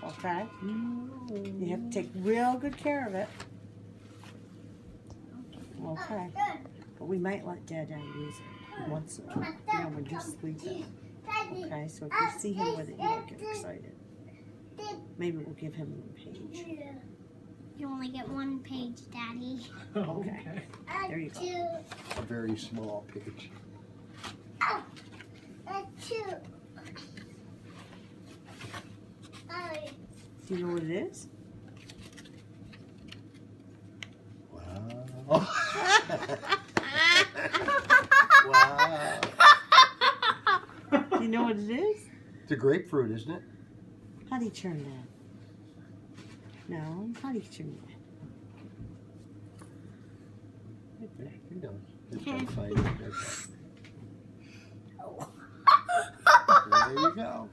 Okay? You have to take real good care of it. Okay. But we might let Dada use it once, when you're sleeping. Okay, so if you see him with it, you won't get excited. Maybe we'll give him one page. You only get one page, Daddy. Okay. There you go. A very small page. Do you know what it is? Wow. Wow. Do you know what it is? It's a grapefruit, isn't it? How do you turn that? No, how do you turn that? Right there. Who knows? It's gonna find it. There you go.